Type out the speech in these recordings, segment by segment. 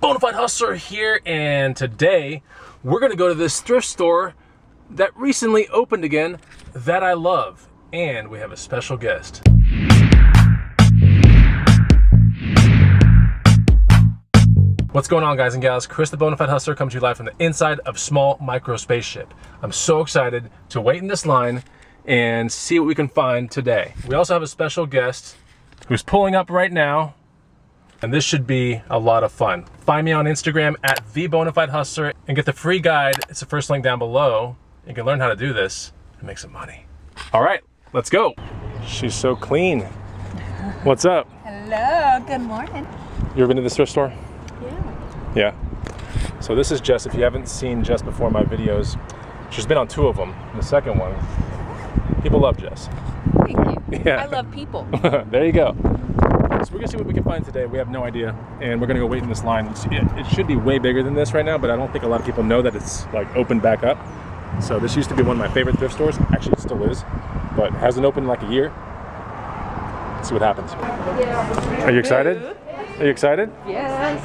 Bonafide Hustler here, and today we're going to go to this thrift store that recently opened again that I love, and we have a special guest. What's going on, guys and gals? Chris the Bonafide Hustler comes to you live from the inside of Small Micro Spaceship. I'm so excited to wait in this line and see what we can find today. We also have a special guest who's pulling up right now, and this should be a lot of fun. Find me on Instagram at @TheBonafideHustler and get the free guide. It's the first link down below. You can learn how to do this and make some money. All right, let's go. She's so clean. What's up? Hello, good morning. You ever been to this thrift store? Yeah. Yeah. So this is Jess. If you haven't seen Jess before in my videos, she's been on 2 of them. The second one, people love Jess. Thank you. Yeah. I love people. There you go. So we're gonna see what we can find today. We have no idea, and we're gonna go wait in this line. It should be way bigger than this right now, but I don't think a lot of people know that it's like opened back up. So this used to be one of my favorite thrift stores. Actually, it still is, but it hasn't opened in like a year. Let's see what happens. Are you excited? Are you excited? Yes.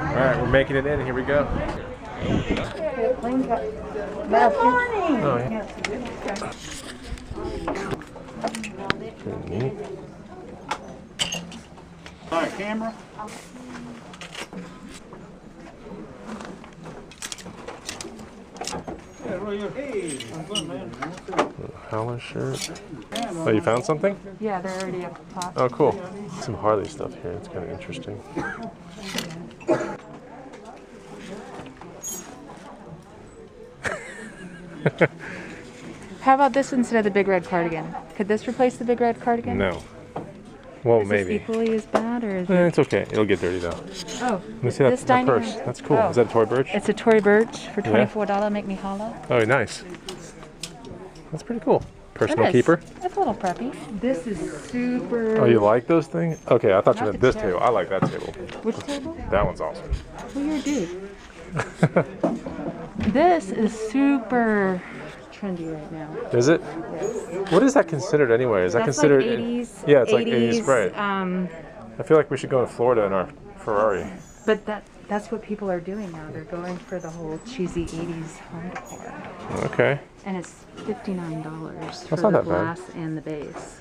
All right, we're making it in. Here we go. Good morning. Oh, yeah. Pretty neat. All right, camera. Hey, I'm good, man. Howler shirt. Oh, you found something? Yeah, they're already up top. Oh, cool. Some Harley stuff here. It's kind of interesting. How about this instead of the big red cardigan? Could this replace the big red cardigan? No. Well, Is maybe. this equally as bad, or is It's okay. It'll get dirty though. Oh, Let me see that, this that dining purse. room. That's cool. Oh. Is that a Tory Burch? It's a Tory Burch for $24. Make me holla. Oh, nice. That's pretty cool. Personal It is. keeper. It's a little preppy. This is super. Oh, you like those things? Okay, I thought you Not meant the this chair. table. I like that table. Which table? That one's awesome. Well, you're a dude. This is super trendy right now. Is it? What is that considered anyway? Is that That's considered? like 80s. Yeah, it's like 80s, right? Um, I feel like we should go to Florida in our Ferrari. but that's what people are doing now. They're going for the whole cheesy 80s home decor. Okay. And it's $59 for not the that bad. glass and the base.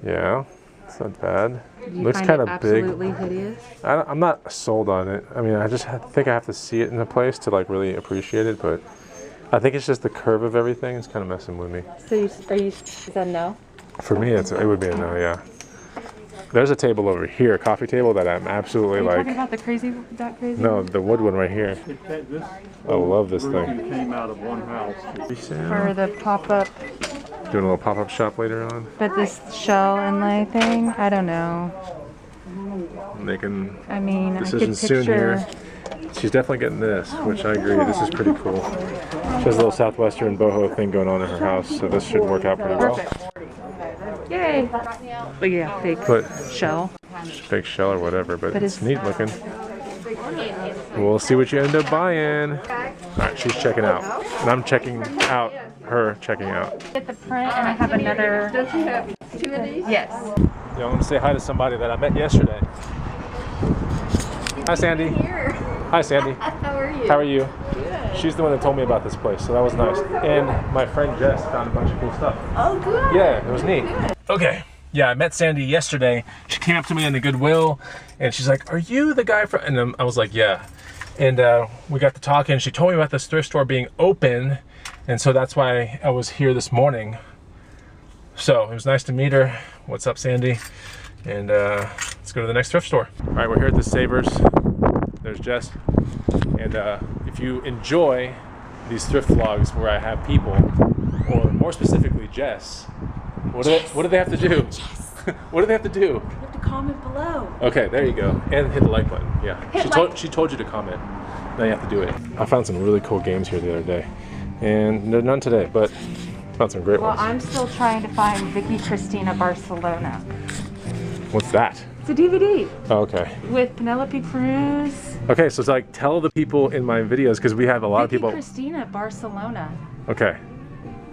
Yeah, it's not bad. Do you Looks find kind it of big. absolutely hideous? I'm not sold on it. I mean, I just think I have to see it in a place to like really appreciate it, but I think it's just the curve of everything. It's kind of messing with me. So is that no? For me, it would be a no, yeah. There's a table over here, a coffee table that I'm absolutely Are you like. talking about the crazy? No, the wood one right here. This I love this group thing. came out of one house. For the pop-up, Doing a little pop-up shop later on. but this shell inlay thing, I don't know. Making I mean, I could decisions soon picture. here. She's definitely getting this, which I agree. This is pretty cool. She has a little Southwestern boho thing going on in her house, so this should work out pretty well. Perfect. Yay! But yeah, fake But shell. fake shell or whatever, but But it's it's- neat looking. We'll see what you end up buying. All right, she's checking out, and I'm checking out her checking out. Get the print, and I have another. Don't you have 2 of these? Yes. Yeah, I'm gonna say hi to somebody that I met yesterday. Hi, Sandy. Here. Hi, Sandy. How are you? How are you? Good. She's the one that told me about this place, so that was nice. And my friend Jess found a bunch of cool stuff. Oh, good. Yeah, it was neat. Good. Okay. Yeah, I met Sandy yesterday. She came up to me in the Goodwill, and she's like, "Are you the guy from?" And I was like, "Yeah." And we got to talking. She told me about this thrift store being open, and so that's why I was here this morning. So it was nice to meet her. What's up, Sandy? And let's go to the next thrift store. All right, we're here at the Savers. There's Jess. And if you enjoy these thrift vlogs where I have people, or more specifically Jess, what do they have to do? What do they have to do? You have to comment below. Okay, there you go. And hit the like button. Yeah. She told you to comment. Now you have to do it. I found some really cool games here the other day. And there are none today, but found some great Well, ones. I'm still trying to find Vicky Cristina Barcelona. What's that? It's a DVD Oh, okay. with Penelope Cruz. Okay, so it's like tell the people in my videos because we have a lot of Vicky people. Cristina Barcelona. Okay.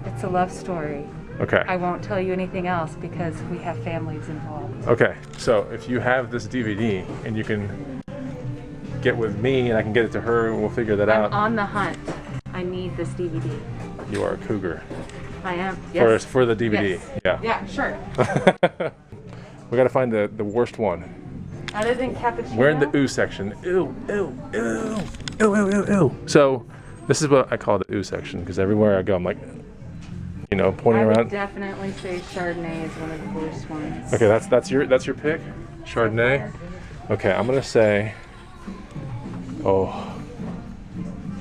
It's a love story. Okay. I won't tell you anything else because we have families involved. Okay. So if you have this DVD and you can get with me and I can get it to her and we'll figure that out. I'm on the hunt. I need this DVD. You are a cougar. I am. Yes. For the DVD. Yes. Yeah. Yeah, sure. We gotta find the worst one. Other than cappuccino. We're in the ooh section. Ew, ew, ew, ew, ew, ew, ew. So this is what I call the ooh section because everywhere I go, I'm like, you know, pointing I would around. definitely say Chardonnay is one of the worst ones. Okay, that's your pick. Chardonnay. Okay, I'm gonna say, oh,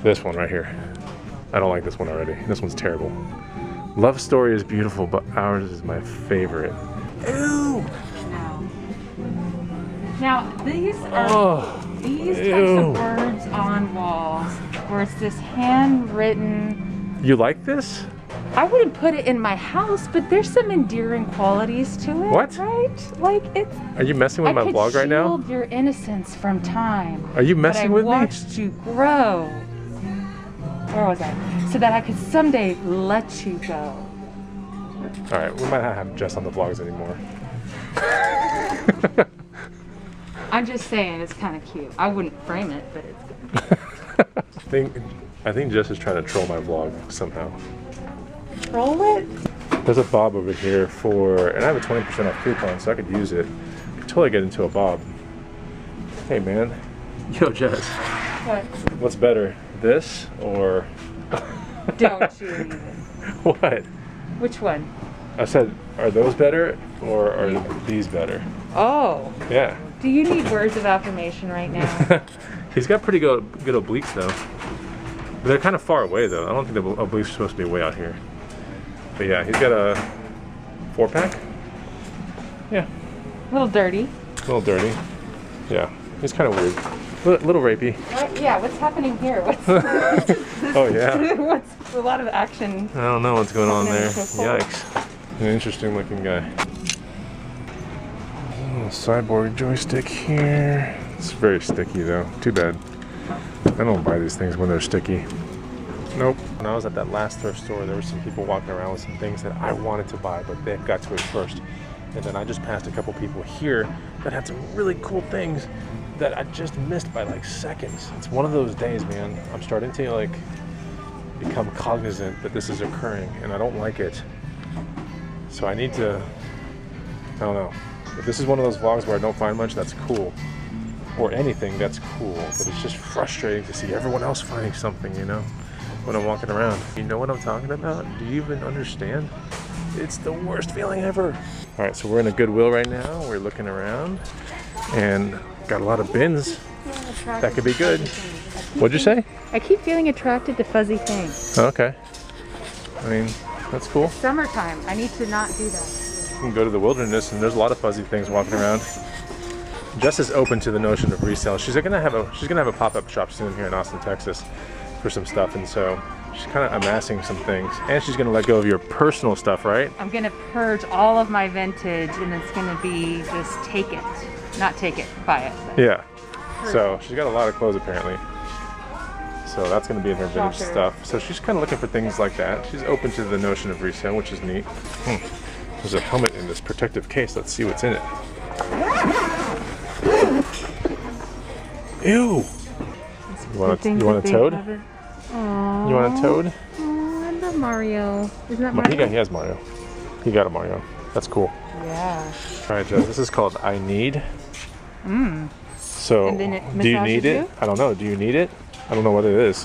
this one right here. I don't like this one already. This one's terrible. Love Story is beautiful, but ours is my favorite. Ew. No. Now these are Oh. these types Ew. of words on walls where it's this handwritten. You like this? I wouldn't put it in my house, but there's some endearing qualities to it. What? Right? Like it's. Are you messing with my vlog right now? I could shield your innocence from time. Are you messing with me? I watched you grow. Where was I? So that I could someday let you go. All right, we might not have Jess on the vlogs anymore. I'm just saying, it's kind of cute. I wouldn't frame it, but it's good. I think Jess is trying to troll my vlog somehow. Roll it. There's a bob over here and I have a 20% off coupon, so I could use it. I could totally get into a bob. Hey man. Yo Jess. What? What's better, this or? Don't you even. What? Which one? I said, are those better or are these better? Oh. Yeah. Do you need words of affirmation right now? He's got pretty good obliques though. But they're kind of far away though. I don't think the obliques are supposed to be way out here. But yeah, he's got a 4-pack. Yeah. A little dirty. A little dirty. Yeah. He's kind of weird. Little rapey. What? Yeah, what's happening here? What's Oh yeah. what's a lot of action? I don't know what's going on there. Happening to Yikes. An interesting looking guy. Little cyborg joystick here. It's very sticky though. Too bad. I don't buy these things when they're sticky. Nope. When I was at that last thrift store, there were some people walking around with some things that I wanted to buy, but they got to it first. And then I just passed a couple people here that had some really cool things that I just missed by like seconds. It's one of those days, man. I'm starting to like become cognizant that this is occurring and I don't like it. So I need to, I don't know. If this is one of those vlogs where I don't find much, that's cool. Or anything, that's cool. But it's just frustrating to see everyone else finding something, you know? When I'm walking around. You know what I'm talking about? Do you even understand? It's the worst feeling ever. All right, so we're in a Goodwill right now. We're looking around and got a lot of bins. That could be good. What'd you say? I keep feeling attracted to fuzzy things. Okay. I mean, that's cool. Summertime. I need to not do that. You can go to the wilderness and there's a lot of fuzzy things walking around. Jess is open to the notion of resale. She's gonna have a pop-up shop soon here in Austin, Texas, for some stuff, and so she's kind of amassing some things. And she's gonna let go of your personal stuff, right? I'm gonna purge all of my vintage, and it's gonna be just take it, not take it, buy it. Yeah. So she's got a lot of clothes apparently. So that's gonna be in her vintage Shocker. stuff. So she's kind of looking for things like that. She's open to the notion of resale, which is neat. There's a helmet in this protective case. Let's see what's in it. Ew. You want a toad? Aww. You want a toad? Oh, I love Mario. Isn't that He Mario? has Mario. He got a Mario. That's cool. Yeah. All right, Jess, this is called I Need. So, And then it do you massages need it? you? I don't know. Do you need it? I don't know what it is.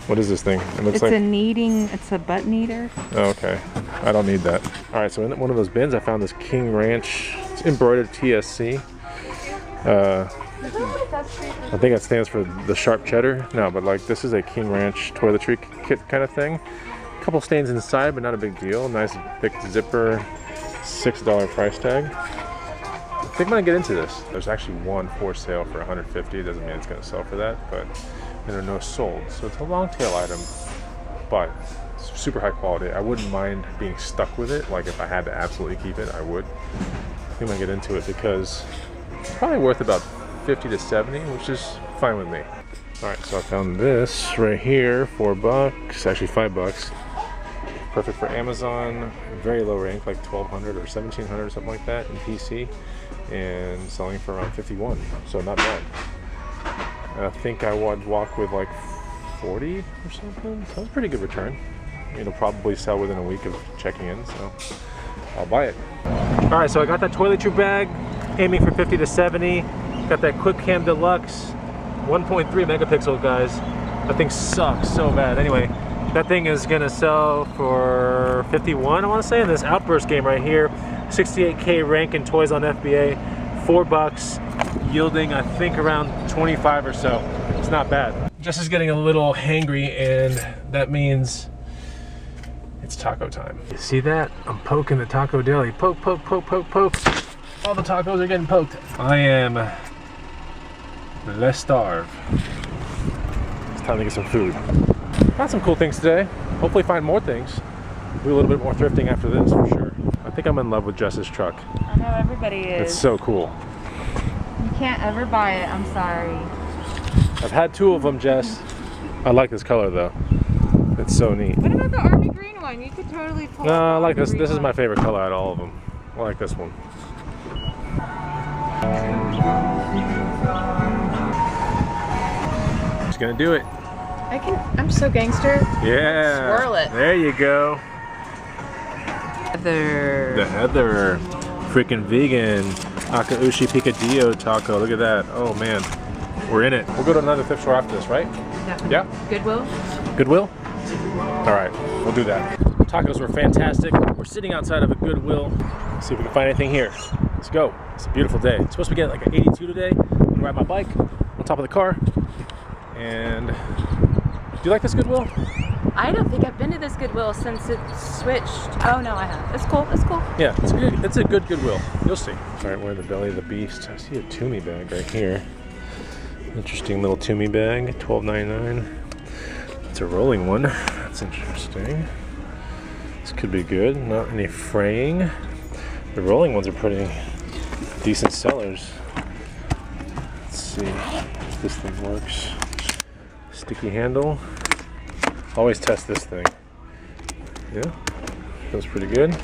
What is this thing? It looks It's like... it's a butt kneader. Oh, okay. I don't need that. All right, so in one of those bins, I found this King Ranch. It's embroidered TSC. I think that stands for the sharp cheddar. No, but like this is a King Ranch toiletry kit kind of thing. A couple stains inside, but not a big deal. Nice thick zipper, $6 price tag. I think I'm gonna get into this. There's actually one for sale for $150. Doesn't mean it's gonna sell for that, but there are no sold. So it's a long tail item, but it's super high quality. I wouldn't mind being stuck with it. Like if I had to absolutely keep it, I would. I think I'm gonna get into it because it's probably worth about 50 to 70, which is fine with me. All right, so I found this right here, $4, actually $5. Perfect for Amazon, very low rank, like 1200 or 1700 or something like that in PC, and selling for around 51, so not bad. And I think I would walk with like 40 or something. So that's a pretty good return. It'll probably sell within a week of checking in, so I'll buy it. All right, so I got that toiletry bag, aiming for 50 to 70. Got that Quick Cam Deluxe, 1.3 megapixel, guys. That thing sucks so bad. Anyway, that thing is gonna sell for 51, I wanna say, in this Outburst game right here. 68K rank in toys on FBA, $4, yielding I think around 25 or so. It's not bad. Jess is getting a little hangry, and that means it's taco time. You see that? I'm poking the taco deli. Poke, poke, poke, poke, poke. All the tacos are getting poked. I am less starved. It's time to get some food. Got some cool things today. Hopefully find more things. Do a little bit more thrifting after this for sure. I think I'm in love with Jess's truck. I know everybody is. It's so cool. You can't ever buy it, I'm sorry. I've had 2 of them, Jess. I like this color though. It's so neat. What about the army green one? You could totally pull No, I like the this. green This is one. my favorite color out of all of them. I like this one. Just gonna do it. I'm so gangster. Yeah. Swirl it. There you go. Heather. The Heather. Freaking vegan. Akaushi Picadillo taco. Look at that. Oh man. We're in it. We'll go to another thrift store after this, right? Definitely. Yeah. Goodwill. Goodwill? All right, we'll do that. Tacos were fantastic. We're sitting outside of a Goodwill. See if we can find anything here. Let's go. It's a beautiful day. It's supposed to get like an 82 today. I'm gonna ride my bike on top of the car. And do you like this Goodwill? I don't think I've been to this Goodwill since it switched. Oh no, I have. It's cool. It's cool. Yeah, it's a good Goodwill. You'll see. All right, we're in the belly of the beast. I see a Toomey bag right here. Interesting little Toomey bag, $12.99. It's a rolling one. That's interesting. This could be good. Not any fraying. The rolling ones are pretty decent sellers. Let's see if this thing works. Sticky handle. Always test this thing. Yeah, feels pretty good.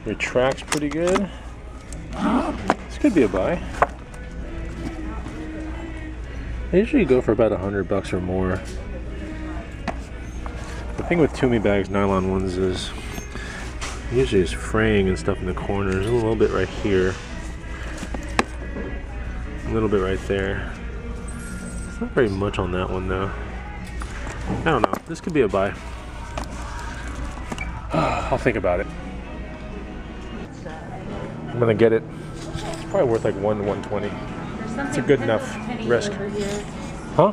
Retracts pretty good. This could be a buy. I usually go for about $100 or more. The thing with Toomey bags, nylon ones, is usually it's fraying and stuff in the corners. A little bit right here. A little bit right there. It's not very much on that one though. I don't know. This could be a buy. I'll think about it. I'm gonna get it. It's probably worth like $1 to $120. It's a good enough risk. Huh?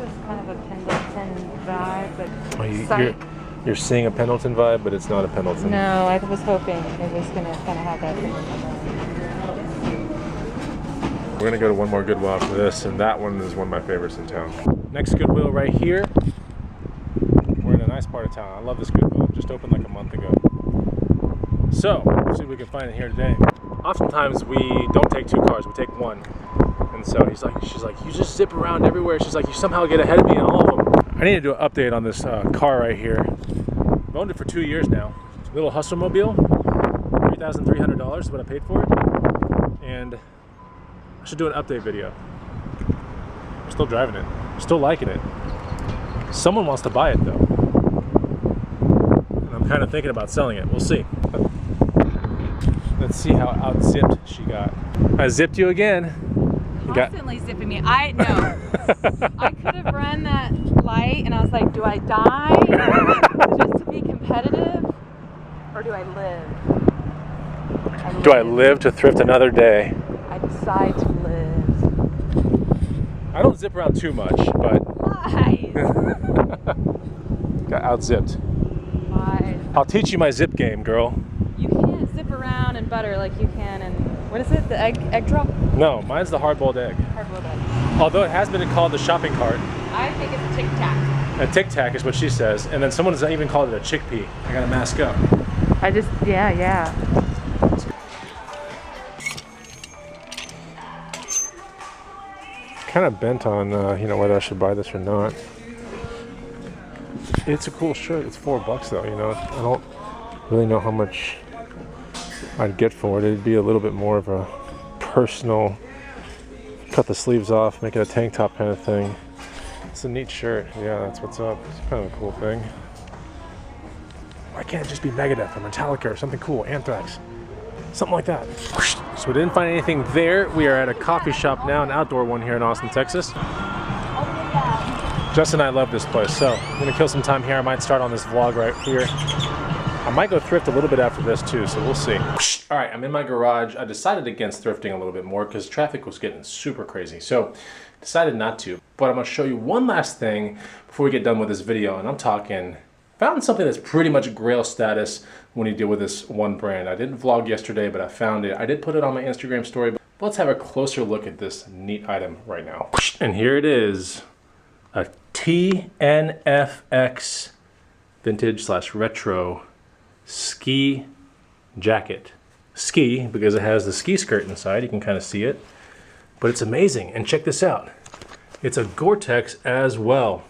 It's kind of a Pendleton vibe, but Oh, you're seeing a Pendleton vibe, but it's not a Pendleton. no, I was hoping it was gonna kind of have that thing. We're gonna go to one more Goodwill after this, and that one is one of my favorites in town. Next Goodwill right here. We're in a nice part of town. I love this Goodwill. It just opened like a month ago. So, let's see what we can find in here today. Oftentimes we don't take 2 cars, we take 1. And so she's like, you just zip around everywhere. She's like, you somehow get ahead of me in all of them. I need to do an update on this car right here. I've owned it for 2 years now. Little Hustlemobile, $3,300 is what I paid for it. And I should do an update video. I'm still driving it. I'm still liking it. Someone wants to buy it though. And I'm kind of thinking about selling it. We'll see. Let's see how out-zipped she got. I zipped you again. Constantly zipping me. I know. I could have run that light, and I was like, do I die just to be competitive, or do I live? Do I live to thrift another day? I decide to live. I don't zip around too much, but Lies. got out-zipped. Lies. I'll teach you my zip game, girl. You can't zip around in butter like you can in, what is it, the egg drop? No, mine's the hard-boiled egg. Hard-boiled egg. Although it has been called the shopping cart. I think it's a Tic Tac. A Tic Tac is what she says, and then someone has even called it a chickpea. I gotta mask up. I just, yeah. Kind of bent on, whether I should buy this or not. It's a cool shirt. It's $4 though. I don't really know how much I'd get for it. It'd be a little bit more of a personal cut the sleeves off, make it a tank top kind of thing. It's a neat shirt. Yeah, that's what's up. It's kind of a cool thing. Why can't it just be Megadeth or Metallica or something cool? Anthrax. Something like that. So we didn't find anything there. We are at a coffee shop now, an outdoor one here in Austin, Texas. Jess and I love this place, so I'm gonna kill some time here. I might start on this vlog right here. I might go thrift a little bit after this too, so we'll see. All right, I'm in my garage. I decided against thrifting a little bit more because traffic was getting super crazy. So decided not to, but I'm gonna show you one last thing before we get done with this video. And I'm talking, found something that's pretty much grail status when you deal with this one brand. I didn't vlog yesterday, but I found it. I did put it on my Instagram story, but let's have a closer look at this neat item right now. And here it is, a TNFX vintage / retro ski jacket. Ski, because it has the ski skirt inside, you can kind of see it. But it's amazing, and check this out. It's a Gore-Tex as well.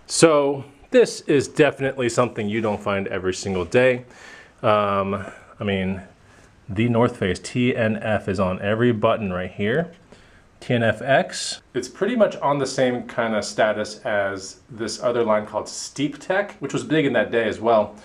So this is definitely something you don't find every single day. I mean, the North Face TNF is on every button right here. TNFX. It's pretty much on the same kind of status as this other line called Steep Tech, which was big in that day as well.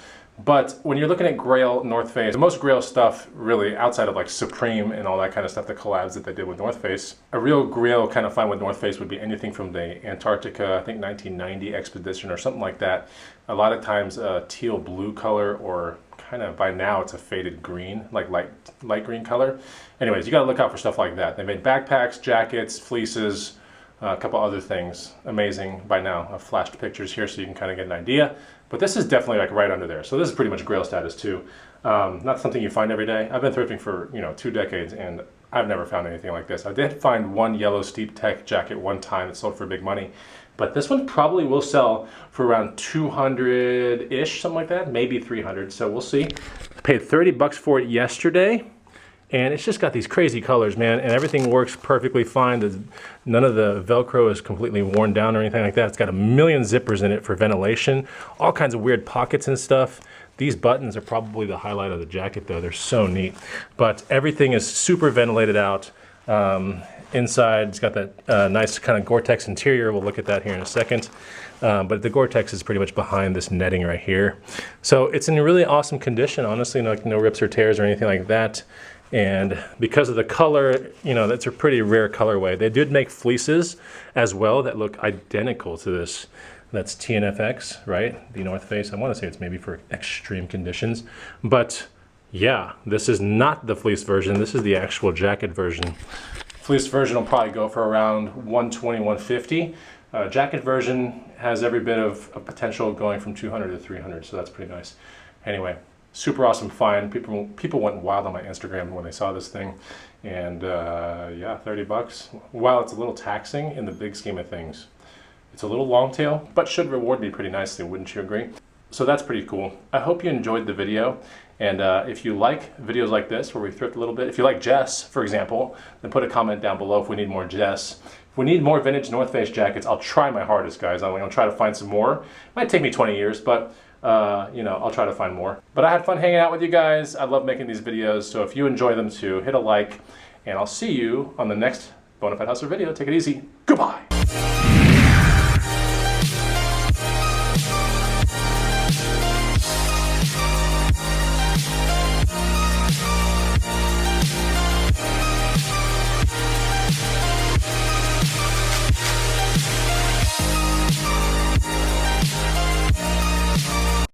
But when you're looking at Grail North Face, the most Grail stuff really outside of like Supreme and all that kind of stuff, the collabs that they did with North Face, a real Grail kind of find with North Face would be anything from the Antarctica, I think 1990 expedition or something like that. A lot of times a teal blue color, or kind of by now it's a faded green, like light green color. Anyways, you got to look out for stuff like that. They made backpacks, jackets, fleeces, a couple other things. Amazing by now. I've flashed pictures here so you can kind of get an idea. But this is definitely like right under there. So this is pretty much Grail status too. Not something you find every day. I've been thrifting for 2 decades and I've never found anything like this. I did find one yellow Steep Tech jacket one time that sold for big money. But this one probably will sell for around 200-ish, something like that, maybe 300. So we'll see. I paid 30 bucks for it yesterday. And it's just got these crazy colors, man, and everything works perfectly fine. None of the Velcro is completely worn down or anything like that. It's got a million zippers in it for ventilation, all kinds of weird pockets and stuff. These buttons are probably the highlight of the jacket, though. They're so neat. But everything is super ventilated out. Inside, it's got that nice kind of Gore-Tex interior. We'll look at that here in a second. But the Gore-Tex is pretty much behind this netting right here. So it's in really awesome condition, honestly, like no rips or tears or anything like that. And because of the color, that's a pretty rare colorway. They did make fleeces as well that look identical to this. That's TNFX, right? The North Face. I want to say it's maybe for extreme conditions. But yeah, this is not the fleece version. This is the actual jacket version. Fleece version will probably go for around $120, $150. Jacket version has every bit of potential going from $200 to $300, so that's pretty nice. Anyway, super awesome find. People went wild on my Instagram when they saw this thing. And yeah, 30 bucks. While it's a little taxing in the big scheme of things, it's a little long tail, but should reward me pretty nicely, wouldn't you agree? So that's pretty cool. I hope you enjoyed the video. And if you like videos like this where we thrift a little bit, if you like Jess, for example, then put a comment down below if we need more Jess. If we need more vintage North Face jackets, I'll try my hardest, guys. I'm gonna try to find some more. It might take me 20 years, but I'll try to find more. But I had fun hanging out with you guys. I love making these videos, so if you enjoy them too, hit a like, and I'll see you on the next Bonafide Hustler video. Take it easy. Goodbye.